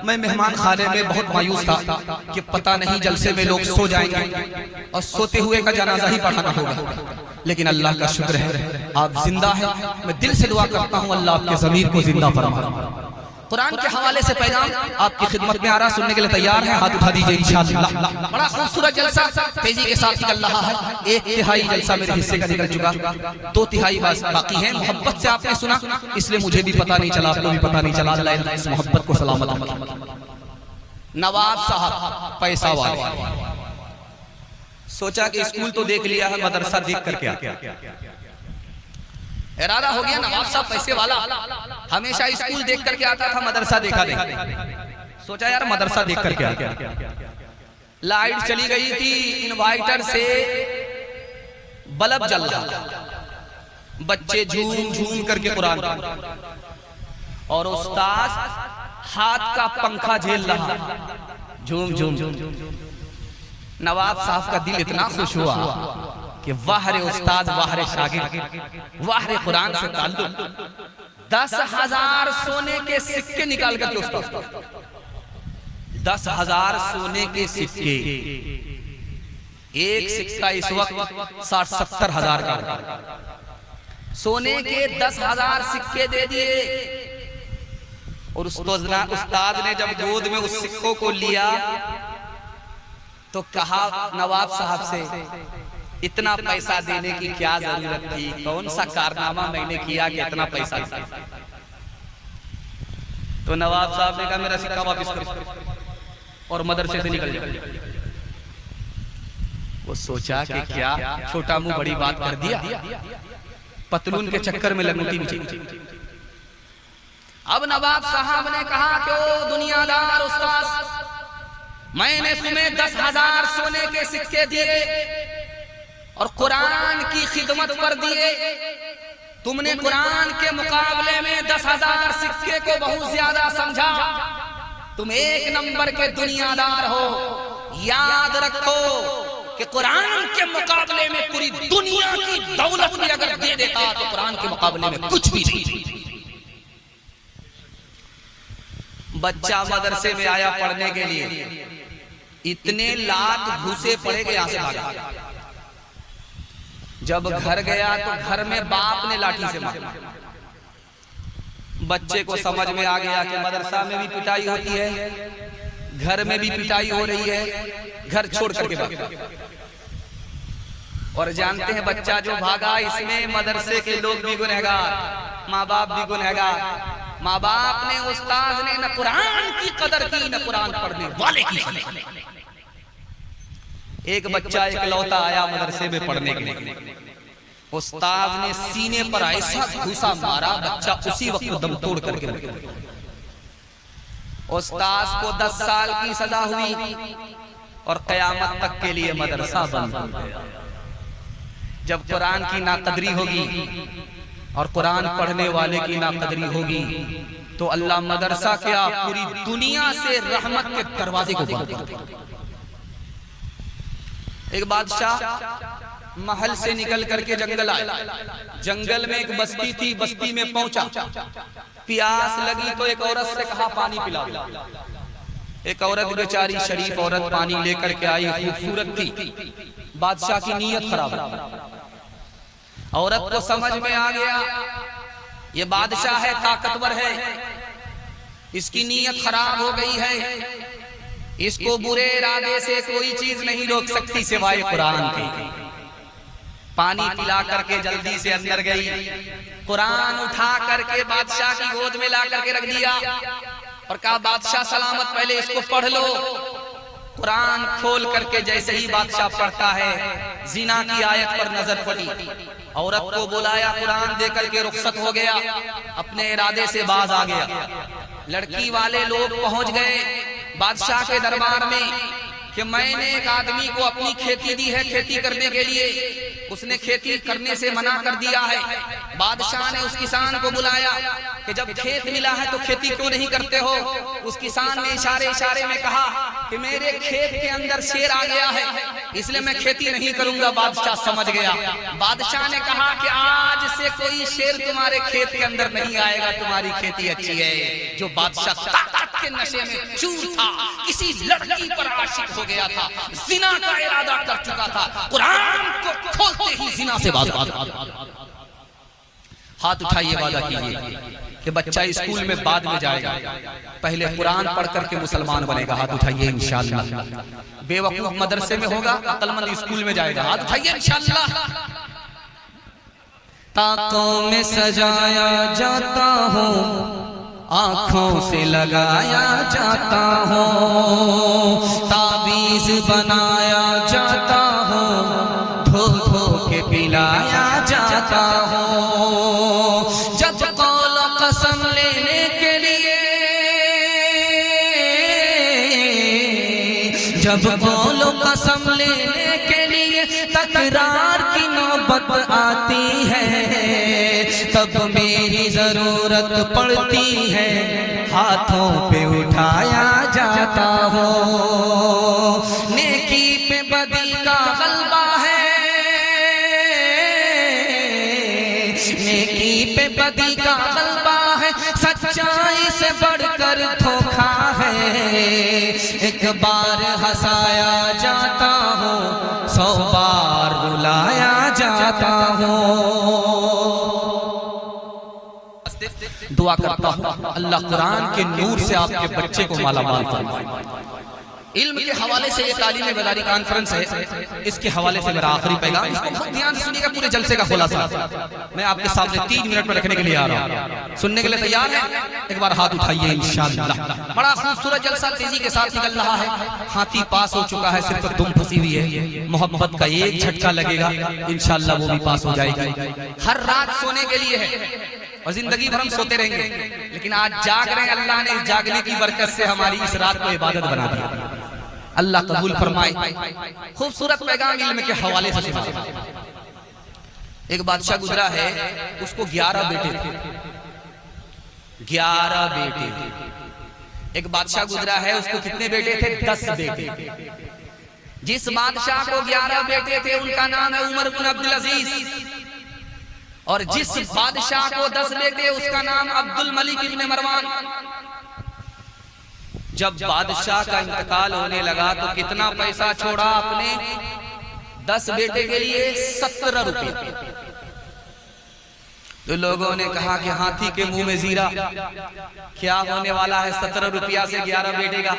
मैं मेहमान खाने में बहुत मायूस था कि पता नहीं जलसे में लोग सो जाएंगे और सोते हुए का जनाजा ही पढ़ाना होगा, लेकिन अल्लाह का शुक्र है आप जिंदा है। मैं दिल से दुआ करता हूँ अल्लाह आपके ज़मीर को जिंदा फरमाए। कुरान के हवाले से पैगाम आपकी खिदमत में आ रहा, सुनने के लिए तैयार है? हाथ उठा दीजिए इंशाअल्लाह। बड़ा खूबसूरत जलसा तेजी के साथ निकल रहा है। 1/3 जलसा मेरे हिस्से का निकल चुका, 2/3 बस बाकी है। मोहब्बत से आपने सुना, इसलिए मुझे भी पता नहीं चला, आपको भी पता नहीं चला। अल्लाह इस मोहब्बत को सलामत रखे। नवाब साहब पैसा वाले, सोचा कि स्कूल तो देख लिया है, मदरसा देख करके आ। इरादा हो गया नवाब साहब पैसे वाला, हमेशा स्कूल देख करके आता था, मदरसा देखा नहीं। सोचा यार मदरसा देख करके आ गया। लाइट चली गई थी, इन्वाइटर से बल्ब जल रहा, बच्चे झूम झूम करके कुरान और उस्ताद हाथ का पंखा झेल रहा, झूम झूम। नवाब साहब का दिल इतना खुश हुआ कि वाह रे उस्ताद, वाह रे शागिर्द, वाह रे कुरान से ताल्लुक। 10,000 सोने के सिक्के निकाल करके उस्ताद, 10,000 सोने के सिक्के, एक सिक्का इस वक्त 60-70 हजार का। सोने के 10,000 सिक्के दे दिए और उस्ताद ने जब गोद में उस सिक्कों को लिया तो कहा नवाब साहब से, इतना पैसा देने की क्या जरूरत थी, कौन सा कारनामा मैंने किया कि इतना पैसा दिया? तो नवाब साहब ने कहा मेरा सिक्का वापस करो और मदरसे से निकल जाओ। वो सोचा कि क्या छोटा मुंह बड़ी बात कर दिया, पतलून के चक्कर में लंगोटी नीचे। अब नवाब साहब ने कहा कि ओ दुनियादार उस्ताद, मैंने तुम्हें 10,000 सोने के सिक्के दिए और कुरान की खिदमत पर दिए। तुमने कुरान के मुकाबले में 10,000 सिक्के को बहुत ज्यादा समझा। तुम एक नंबर के दुनियादार हो। याद रखो कि कुरान के मुकाबले में पूरी दुनिया की दौलत भी अगर दे देता तो कुरान के मुकाबले में कुछ भी नहीं। बच्चा मदरसे में आया पढ़ने के लिए, इतने लात घुसे पड़े यहाँ से भागा। जब घर गया तो घर में बाप ने लाठी से मारा। बच्चे को समझ में आ गया कि मदरसा में भी पिटाई होती है, घर में भी पिटाई हो रही है, घर छोड़ करके भागा। और जानते हैं बच्चा जो भागा, इसमें मदरसे के लोग भी गुनहगार, माँ बाप भी गुनहगार। माँ बाप ने, उस्ताद ने न कुरान की कदर की न कुरान पढ़ने वाले की। एक बच्चा इकलौता आया मदरसे में पढ़ने के लिए, उस्ताद ने सीने पर ऐसा घूसा मारा, बच्चा उसी वक्त दम तोड़ करके मर गया। उस्ताद को 10 साल की सजा हुई और कयामत तक के लिए मदरसा बंद हो गया। जब कुरान की नाकदरी होगी और कुरान पढ़ने वाले की नाकदरी होगी तो अल्लाह मदरसा क्या पूरी दुनिया से रहमत के दरवाजे को बंद कर देगा। एक बादशाह महल से निकल करके जंगल आया। जंगल में एक बस्ती थी, बस्ती में पहुंचा, प्यास लगी तो एक औरत से कहा पानी पिला दो। एक औरत बेचारी शरीफ औरत पानी लेकर के आई, खूबसूरत थी। बादशाह की नीयत खराब। औरत को समझ में आ गया ये बादशाह है, ताकतवर है, इसकी नीयत खराब हो गई है, इसको बुरे इरादे से कोई चीज नहीं रोक सकती सिवाय कुरान के। पानी पिला करके जल्दी से अंदर गई, कुरान उठा करके बादशाह की गोद में ला करके रख दिया और कहा बादशाह सलामत, पहले इसको पढ़ लो। कुरान खोल करके जैसे ही बादशाह पढ़ता है, जिना की आयत पर नजर पड़ी। औरत को बुलाया, कुरान दे करके रुखसत हो गया, अपने इरादे से बाज आ गया। लड़की वाले लोग पहुंच गए बादशाह के दरबार में कि मैंने एक आदमी को अपनी खेती दी है खेती करने के लिए, उसने खेती करने से मना कर दिया है। बादशाह ने उस किसान को बुलाया कि जब खेत मिला है तो खेती क्यों नहीं करते हो? उस किसान ने इशारे इशारे में कहा कि मेरे खेत के अंदर शेर आ गया है, इसलिए मैं खेती नहीं करूंगा। बादशाह समझ गया। बादशाह ने कहा कि आज से कोई शेर तुम्हारे खेत के अंदर नहीं आएगा, तुम्हारी खेती अच्छी है। जो बादशाह के नशे में चूर था, किसी लड़की पर आशिक हो गया था, जिना का इरादा कर चुका था, कुरान को खोलते ही जिना से बात। हाथ उठाइए, वादा कीजिए कि बच्चा स्कूल में बाद में जाएगा, पहले कुरान पढ़ करके मुसलमान बनेगा। हाथ उठाइए इंशाअल्लाह। बेवकूफ मदरसे में होगा, अक्लमंद स्कूल में जाएगा। हाथ उठाइए इंशाअल्लाह। ताकों में सजाया जाता हो, आंखों से लगाया जाता हो, ताबीज बनाया जाता हो, धो धो के पिलाया जाता हो। जब कौल कसम लेने के लिए, जब कौल कसम लेने के लिए तकरार की नौबत आती है, तब मेरी जरूरत पड़ती है, हाथों पे उठाया जाता हो। नेकी पे बदी का गलबा है, नेकी पे बदी का गलबा है, सच्चाई से बढ़कर धोखा है। एक बार हंसाया जाता हो, 100 बार रुलाया जाता हो। दुआ करता हूँ अल्लाह कुरान के नूर से आपके बच्चे को मालामाल फरमाए। इल्म के हवाले से ये तालीम बदारी कॉन्फ्रेंस है, इसके हवाले से मेरा आखिरी पैगाम, इसको बहुत ध्यान से सुनिएगा। पूरे जलसे का खुलासा मैं आपके सामने 3 मिनट में रखने के लिए आ रहा हूँ। सुनने के लिए तैयार है? एक बार हाथ उठाइए इंशाअल्लाह। बड़ा खूबसूरत जलसा तेजी के साथ निकल रहा है। हाथी पास हो चुका है, सिर्फ दुम फंसी हुई है। मोहब्बत का एक झटका लगेगा, इंशाअल्लाह वो भी पास हो जाएगी। हर रात सोने के लिए है और जिंदगी भर हम सोते रहेंगे, लेकिन आज जाग रहे हैं। अल्लाह ने इस जागने की बरकत से हमारी इस रात को इबादत बना दिया। अल्लाह कबूल फरमाए। खूबसूरत पैगाम इल्म के हवाले से सुना। एक बादशाह गुजरा है, उसको 11 बेटे थे। 11 बेटे। एक बादशाह गुजरा है, उसको कितने बेटे थे? 10 बेटे। जिस बादशाह को 11 बेटे थे उनका नाम है उमर बिन अब्दुल अजीज, और जिस बादशाह को 10 बेटे उसका नाम अब्दुल मलिक इब्न मरवान। जब बादशाह का इंतकाल होने लगा तो कितना पैसा छोड़ा आपने? 10 बेटे के लिए 17 रुपए। तो लोगों ने कहा कि हाथी के मुंह में जीरा, क्या होने वाला है 17 रुपया से 11 बेटे का?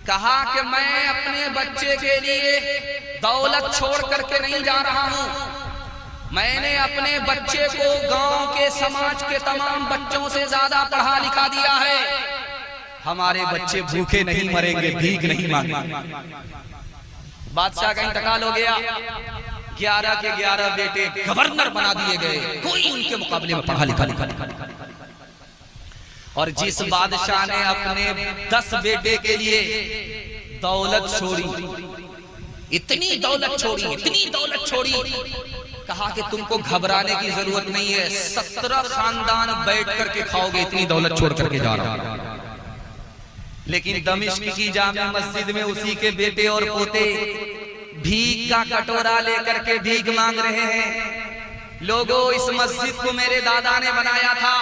कहा कि मैं अपने बच्चे के लिए दौलत छोड़ करके नहीं जा रहा हूं, मैंने अपने बच्चे को गांव के समाज के तमाम बच्चों से ज्यादा पढ़ा लिखा दिया है। हमारे बच्चे भूखे नहीं मरेंगे, भीख नहीं मांगेंगे। बादशाह का इंतकाल हो गया, 11 के 11 बेटे गवर्नर बना दिए गए, कोई उनके मुकाबले में पढ़ा लिखा नहीं। और जिस बादशाह ने अपने 10 बेटे के लिए दौलत छोड़ी, इतनी दौलत छोड़ी, इतनी दौलत छोड़ी, कहा कि तुमको घबराने की जरूरत नहीं है, 17 खानदान बैठ करके खाओगे, इतनी दौलत छोड़ करके जा रहा हूं। लेकिन दमिश्क की जामे मस्जिद में उसी के बेटे और पोते भीख का कटोरा लेकर के भीख मांग रहे हैं। लोगों, इस मस्जिद को मेरे दादा ने बनाया था,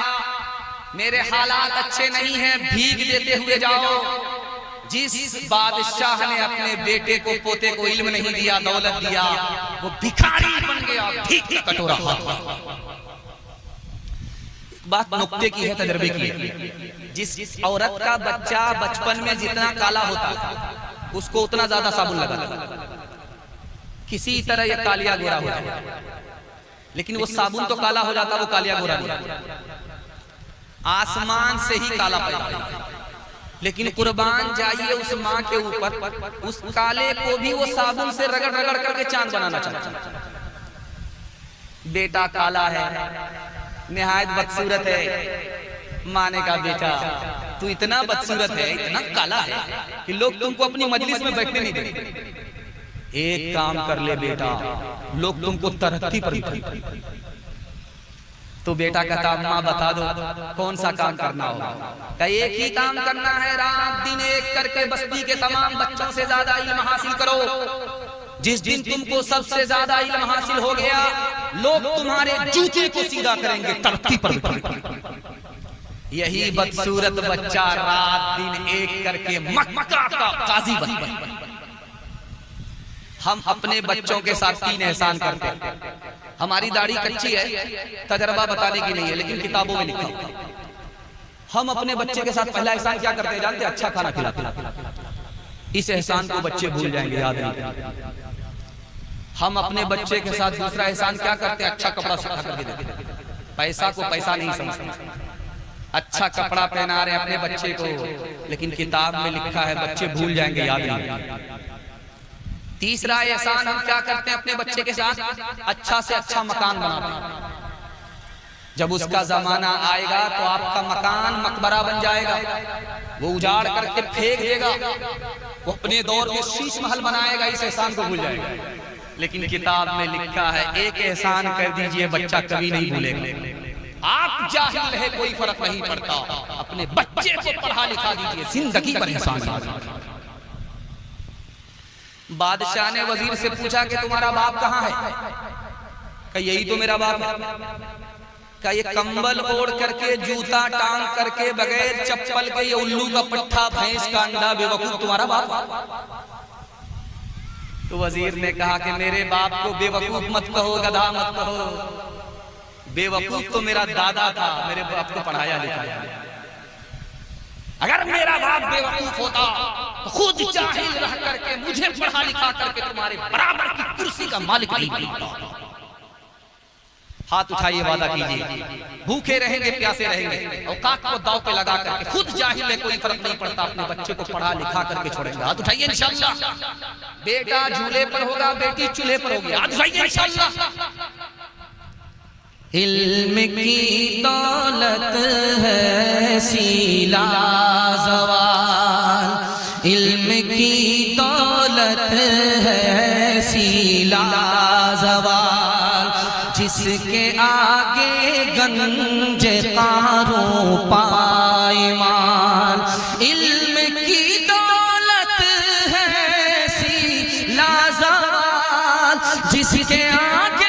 मेरे हालात अच्छे नहीं हैं, भीख देते हुए जाओ। जिस बादशाह ने अपने बेटे को पोते को इल्म नहीं दिया, दौलत दिया, वो भिखारी बन गया, भीख का कटोरा हाथ में। बात नुक्ते की है, तजर्बे की। जिस औरत का बच्चा बचपन में जितना काला होता उसको उतना ज्यादा साबुन लगाता, किसी तरह ये कालिया गोरा हो जाता। लेकिन वो साबुन तो काला हो जाता, वो कालिया गोरा नहीं। आसमान से ही काला पैदा होता। लेकिन कुर्बान जाइए उस माँ के ऊपर, उस काले को भी वो साबुन से रगड़ रगड़ करके चांद बनाना चाहता। बेटा काला है, निहायत बदसूरत है, माने का बेटा तू इतना बदसूरत है, इतना काला है कि लोग तुमको अपनी मजलिस में बैठने नहीं देते। एक काम कर ले बेटा, लोग तुमको तरक्की पर बिठाएंगे। तो बेटा कहता अम्मा बता दो कौन सा काम करना होगा। एक ही काम करना है, रात दिन एक करके बस्ती के तमाम बच्चों से ज्यादा इल्म हासिल करो। जिस दिन तुमको सबसे ज्यादा इल्म हासिल हो गया, लोग तुम्हारे जूते को सीधा करेंगे, तरक्की पर बिठाएंगे। यही बदसूरत बच्चा रात दिन एक करके मक्का का काजी बनता है। हम अपने बच्चों के साथ 3 एहसान करते हैं। हमारी दाढ़ी कच्ची है, तजर्बा बताने की नहीं है, लेकिन किताबों में लिखा हुआ। हम अपने बच्चे के साथ पहला एहसान क्या करते हैं जानते हैं? अच्छा खाना खिलाते। इस एहसान को बच्चे भूल जाएंगे, याद नहीं। हम अपने बच्चे के साथ दूसरा एहसान क्या करते हैं? अच्छा कपड़ा सिखा करके देते हैं। पैसा को पैसा नहीं समझते, अच्छा कपड़ा पहना रहे अपने बच्चे को, लेकिन किताब में लिखा है बच्चे भूल जाएंगे, याद नहीं। तीसरा एहसान हम क्या करते हैं अपने बच्चे के साथ? अच्छा से अच्छा मकान बनाते हैं। जब उसका जमाना आएगा तो आपका मकान मकबरा बन जाएगा, वो उजाड़ करके फेंक देगा, वो अपने दौर में शीश महल बनाएगा, इस एहसान को भूल जाएगा। लेकिन किताब में लिखा है एक एहसान कर दीजिए, बच्चा कभी नहीं भूलेगा। आप जाहिल रहे कोई फर्क नहीं पड़ता, अपने बच्चे को पढ़ा लिखा दीजिए, जिंदगी पर एहसान। बादशाह ने वजीर से पूछा कि तुम्हारा बाप कहाँ है? कहा यही तो मेरा बाप है। कहा ये कंबल ओढ़ करके, जूता टांग करके, बगैर चप्पल के, ये उल्लू का पट्ठा, भैंस का अंडा, बेवकूफ तुम्हारा बाप? तो वजीर ने कहा कि मेरे बाप को बेवकूफ मत कहो, गधा मत कहो, बेवकूफ तो मेरा दादा था, मेरे बाप को पढ़ाया लिखाया। अगर मेरा बाप बेवकूफ होता तो खुद जाहिल रह करके मुझे पढ़ा लिखा करके तुम्हारे बराबर की कुर्सी का मालिक नहीं बनता। हाथ उठाइए, वादा कीजिए, भूखे रहेंगे प्यासे रहेंगे, औकात को दांव पे लगा करके, खुद जाहिल है कोई फर्क नहीं पड़ता, अपने बच्चे को पढ़ा लिखा करके छोड़ेंगे। हाथ उठाइए इंशाअल्लाह। बेटा झूले पर होगा, बेटी चूल्हे पर होगी। हाथ उठाइए इंशाअल्लाह। इल्म की दौलत है सीला ज़वाल, इल्म की दौलत है सीला ज़वाल, जिसके आगे गंज कारों पायमान। इल्म की दौलत है सीला ज़वाल, जिसके आगे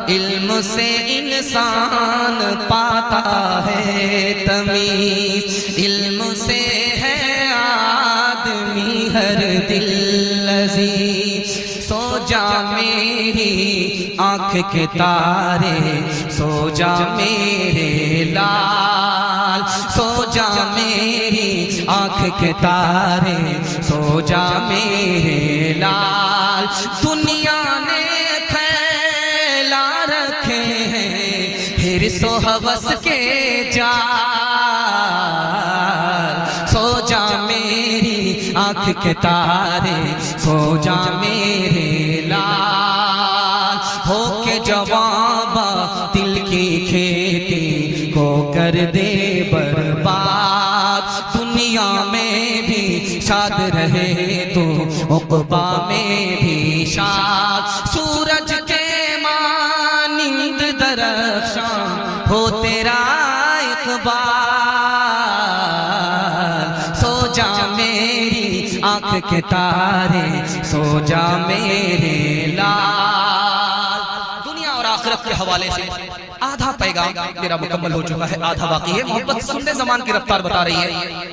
इल्म से इंसान पाता है तमीज, इल्म से है आदमी हर दिल लजीज। सो जा मेरी आँख के तारे, सो जा मेरे लाल, सो जा मेरी आँख के तारे, सो जा मेरे लाल। दुनिया ने सो हवस के जाल, सो जा मेरी आँख के तारे, सो जा मेरे लाल। हो के जवाबा दिल की खेती को कर दे बर्बाद। दुनिया में भी शाद रहे तो उक़बा में भी शाद। सूरज के मानिंद दरख्शां हो तेरा इक़बाल, सो जा मेरी आँख के तारे, सो जा मेरे लाल। दुनिया और आखिरत के हवाले से आधा पैगाम मेरा मुकम्मल हो चुका है, आधा बाकी है। मोहब्बत सुनने ज़मान की रफ्तार बता रही है।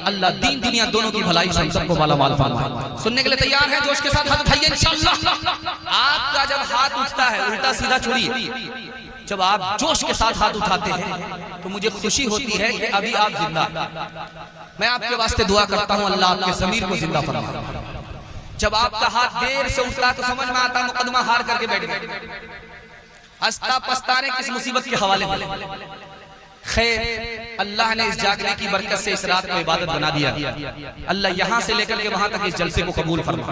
अल्लाह दीन दुनिया दोनों की भलाई से हम सबको माला माल फरमाए। सुनने के लिए तैयार है? जोश के साथ हाथ उठाइए इंशाअल्लाह। आपका जब हाथ उठता है, उल्टा सीधा छोड़िए, जब आप जोश के साथ हाथ उठाते हैं तो मुझे खुशी होती है कि अभी आप जिंदा। मैं आपके वास्ते दुआ करता हूँ, अल्लाह आपके ज़मीर को जिंदा फरमाए। जब आपका हाथ देर से उठता है तो समझ में आता मुकदमा हार करके बैठ गए, हंसता पछताने किस मुसीबत के हवाले में। खैर, अल्लाह ने इस जागने की बरकत से इस रात को इबादत बना दिया। अल्लाह यहाँ से लेकर के वहां तक इस जलसे को कबूल फरमा।